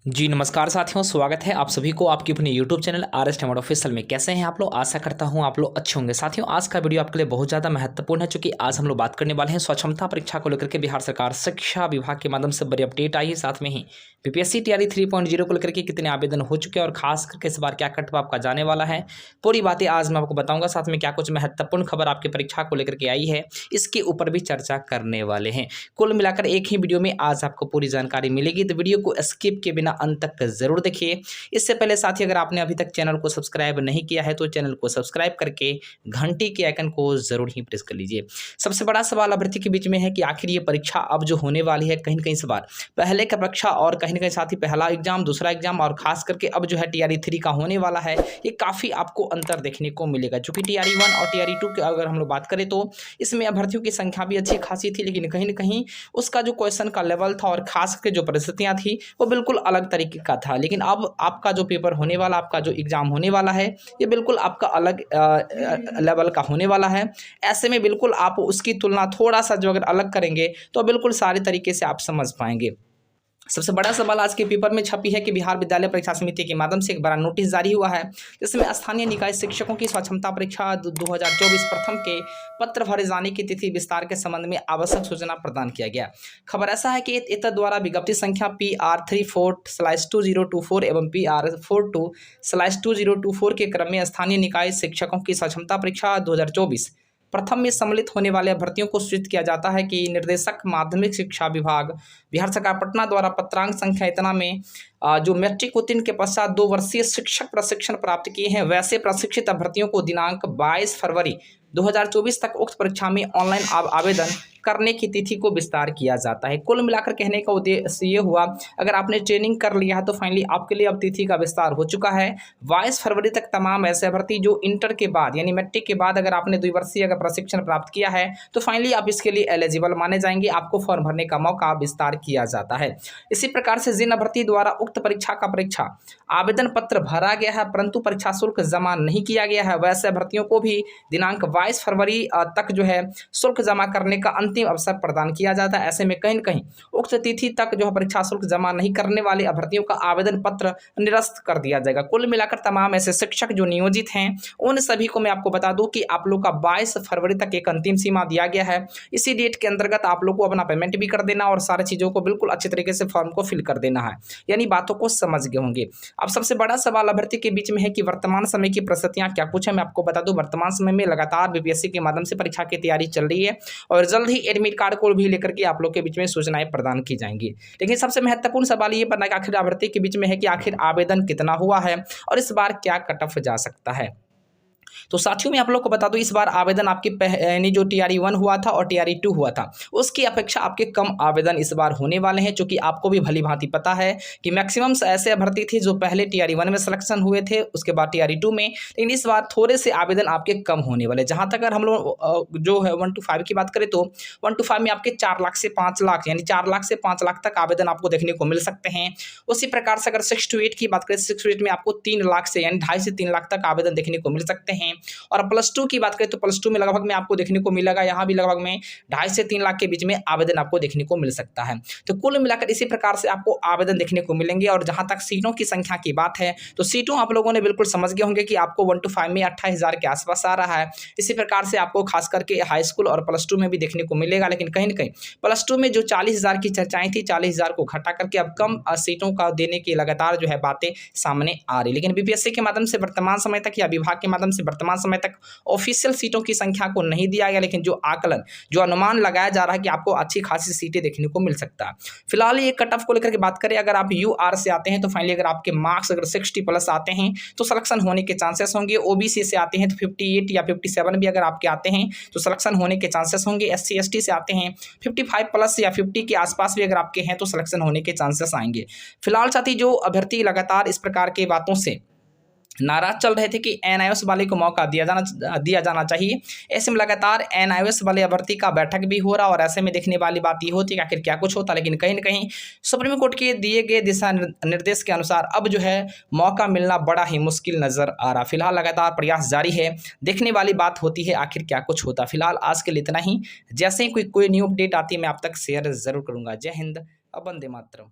जी नमस्कार साथियों, स्वागत है आप सभी को आपके अपने YouTube चैनल RS टेमोड ऑफिशियल में। कैसे हैं आप लोग? आशा करता हूं आप लोग अच्छे होंगे। साथियों, आज का वीडियो आपके लिए बहुत ज़्यादा महत्वपूर्ण है, क्योंकि आज हम लोग बात करने वाले हैं स्वक्षमता परीक्षा को लेकर के बिहार सरकार शिक्षा विभाग के माध्यम से बड़ी अपडेट आई है। साथ में ही बीपीएससी तैयारी 3.0 को लेकर के कितने आवेदन हो चुके हैं और खास करके इस बार क्या कट ऑफ आपका जाने वाला है, पूरी बातें आज मैं आपको बताऊंगा। साथ में क्या कुछ महत्वपूर्ण खबर आपकी परीक्षा को लेकर के आई है, इसके ऊपर भी चर्चा करने वाले हैं। कुल मिलाकर एक ही वीडियो में आज आपको पूरी जानकारी मिलेगी, तो वीडियो को स्किप के बिना अंत तक जरूर देखिए। इससे पहले साथी, अगर आपने अभी तक चैनल को सब्सक्राइब नहीं किया है तो चैनल को सब्सक्राइब करके घंटी के आइकन को जरूर ही प्रेस कर लीजिए। सबसे बड़ा सवाल अभ्यर्थी के बीच में है कि आखिर ये परीक्षा अब जो होने वाली है, कहीं न कहीं सवाल पहले का परीक्षा और कहीं न कहीं साथी पहला एग्जाम, दूसरा एग्जाम और खास करके अब जो है टीआरई 3 का होने वाला है, ये काफ़ी आपको अंतर देखने को मिलेगा। चूंकि टीआरई 1 और टीआरई 2 की अगर हम लोग बात करें तो इसमें अभ्यर्थियों की संख्या भी अच्छी खासी थी, लेकिन कहीं न कहीं उसका जो क्वेश्चन का लेवल था और खास करके जो परिस्थितियाँ थी वो बिल्कुल अलग तरीके का था। लेकिन अब आपका जो पेपर होने वाला, आपका जो एग्ज़ाम होने वाला है, ये बिल्कुल आपका अलग लेवल का होने वाला है। ऐसे में बिल्कुल आप उसकी तुलना थोड़ा-सा जो अगर अलग करेंगे तो बिल्कुल सारे तरीके से आप समझ पाएँगे। सबसे बड़ा सवाल आज के पेपर में छपी है कि बिहार विद्यालय परीक्षा समिति के माध्यम से एक बड़ा नोटिस जारी हुआ है, जिसमें स्थानीय निकाय शिक्षकों की स्वक्षमता परीक्षा 2024 प्रथम के पत्र भरे जाने की तिथि विस्तार के संबंध में आवश्यक सूचना प्रदान किया गया। खबर ऐसा है कि इतर द्वारा विज्ञप्ति संख्या PR34/2024 एवं PR42/2024 के क्रम में स्थानीय निकाय शिक्षकों की स्वक्षमता परीक्षा 2024 प्रथम में सम्मिलित होने वाले अभ्यर्थियों को सूचित किया जाता है कि निर्देशक माध्यमिक शिक्षा विभाग बिहार सरकार पटना द्वारा पत्रांक संख्या इतना में जो मैट्रिक उत्तीर्ण के पश्चात 2 वर्षीय शिक्षक प्रशिक्षण प्राप्त किए हैं, वैसे प्रशिक्षित अभ्यर्थियों को दिनांक 22 फरवरी 2024 तक उक्त परीक्षा में ऑनलाइन आवेदन करने की तिथि को विस्तार किया जाता है। कुल मिलाकर कहने का उद्देश्य ये हुआ, अगर आपने ट्रेनिंग कर लिया है तो फाइनली आपके लिए अब तिथि का विस्तार हो चुका है। 22 फरवरी तक तमाम ऐसे अभ्यर्थी जो इंटर के बाद यानी मैट्रिक के बाद अगर आपने 2 वर्षीय अगर प्रशिक्षण प्राप्त किया है तो फाइनली आप इसके लिए एलिजिबल माने जाएंगे, आपको फॉर्म भरने का मौका विस्तार किया जाता है। इसी प्रकार से जिन अभ्यर्थी द्वारा उक्त परीक्षा का परीक्षा आवेदन पत्र भरा गया है परंतु परीक्षा शुल्क जमा नहीं किया गया है, वैसे अभ्यर्थियों को भी दिनांक 22 फरवरी तक जो है शुल्क जमा करने का अंतिम अवसर प्रदान किया जाता है। ऐसे में कहीं न कहीं उक्त तिथि तक जो है परीक्षा शुल्क जमा नहीं करने वाले अभ्यर्थियों का आवेदन पत्र निरस्त कर दिया जाएगा। कुल मिलाकर तमाम ऐसे शिक्षक जो नियोजित हैं उन सभी को मैं आपको बता दूं कि आप लोग का 22 फरवरी तक एक अंतिम सीमा दिया गया है। इसी डेट के अंतर्गत आप लोग को अपना पेमेंट भी कर देना और सारी चीज़ों को बिल्कुल अच्छे तरीके से फॉर्म को फिल कर देना है, यानी बातों को समझ गए होंगे। अब सबसे बड़ा सवाल अभ्यर्थी के बीच में है कि वर्तमान समय की परिस्थितियां क्या कुछ है। मैं आपको बता दूं, वर्तमान समय में लगातार बीपीएससी के माध्यम से परीक्षा की तैयारी चल रही है और जल्द ही एडमिट कार्ड को भी लेकर के आप लोग के बीच में सूचनाएं प्रदान की जाएंगी। लेकिन सबसे महत्वपूर्ण सवाल ये बनना कि आखिर अभ्यर्थी के बीच में है कि आखिर आवेदन कितना हुआ है और इस बार क्या कट ऑफ जा सकता है। तो साथियों मैं आप लोग को बता दूं, इस बार आवेदन आपके यानी जो टीआरई 1 हुआ था और टीआरई 2 हुआ था उसकी अपेक्षा आपके कम आवेदन इस बार होने वाले हैं, क्योंकि आपको भी भली भांति पता है कि मैक्सिमम ऐसे अभ्यर्थी थे जो पहले टीआरई 1 में सिलेक्शन हुए थे, उसके बाद टीआरई 2 में, लेकिन इस बार थोड़े से आवेदन आपके कम होने वाले। जहाँ तक अगर हम लोग जो है 1 to 5 की बात करें तो 1 to 5 में आपके 4 लाख से 5 लाख यानी 4 लाख से 5 लाख तक आवेदन आपको देखने को मिल सकते हैं। उसी प्रकार से अगर 6 to 8 की बात करें, 6 to 8 में आपको 3 लाख से यानी 2.5 से 3 लाख तक आवेदन देखने को मिल सकते हैं। और प्लस 2 की बात करें तो प्लस 2 में लगभग में आपको देखने को मिलेगा, यहाँ भी लगभग में 2.5 से 3 लाख के बीच में आवेदन आपको देखने को मिल सकता है। तो कुल मिलाकर इसी प्रकार से आपको आवेदन देखने को मिलेंगे। और जहां तक सीटों की संख्या की बात है तो सीटों आप लोगों ने बिल्कुल समझ गए होंगे कि आपको 1 to 5 में 28,000 के आसपास आ रहा है। इसी प्रकार से आपको खास करके हाई स्कूल और प्लस 2 में भी देखने को मिलेगा, लेकिन कहीं ना कहीं प्लस 2 में जो 40,000 की चर्चाएं थी, 40,000 को घटा करके अब कम सीटों का देने की लगातार जो है बातें सामने आ रही। लेकिन बीपीएससी के माध्यम से वर्तमान समय तक या विभाग के माध्यम से वर्तमान समय तक ऑफिशियल सीटों की संख्या को नहीं दिया गया, लेकिन जो आकलन जो अनुमान लगाया जा रहा है कि आपको अच्छी खासी सीटें देखने को मिल सकता है। फिलहाल ये कट ऑफ को लेकर के बात करें, अगर आप यूआर से आते हैं तो फाइनली अगर आपके मार्क्स अगर 60 प्लस आते हैं तो सिलेक्शन होने के चांसेस होंगे। ओबीसी से आते हैं तो 58 या 57 भी अगर आपके आते हैं तो सिलेक्शन होने के चांसेस होंगे। एससी एसटी से आते हैं 55 प्लस या 50 के आसपास भी अगर आपके हैं तो सिलेक्शन होने के चांसेस आएंगे। फिलहाल साथी जो अभ्यर्थी लगातार इस प्रकार के बातों से नाराज चल रहे थे कि एनआईओएस वाले को मौका दिया जाना चाहिए, ऐसे में लगातार एनआईओएस वाले अभ्यर्थी का बैठक भी हो रहा और ऐसे में देखने वाली बात ये होती है कि आखिर क्या कुछ होता। लेकिन कहीं ना कहीं सुप्रीम कोर्ट के दिए गए दिशा निर्देश के अनुसार अब जो है मौका मिलना बड़ा ही मुश्किल नजर आ रहा। फिलहाल लगातार प्रयास जारी है, देखने वाली बात होती है आखिर क्या कुछ होता। फिलहाल आज के लिए इतना ही, जैसे ही कोई न्यू अपडेट आती है मैं आप तक शेयर जरूर करूंगा। जय हिंद, वंदे मातरम।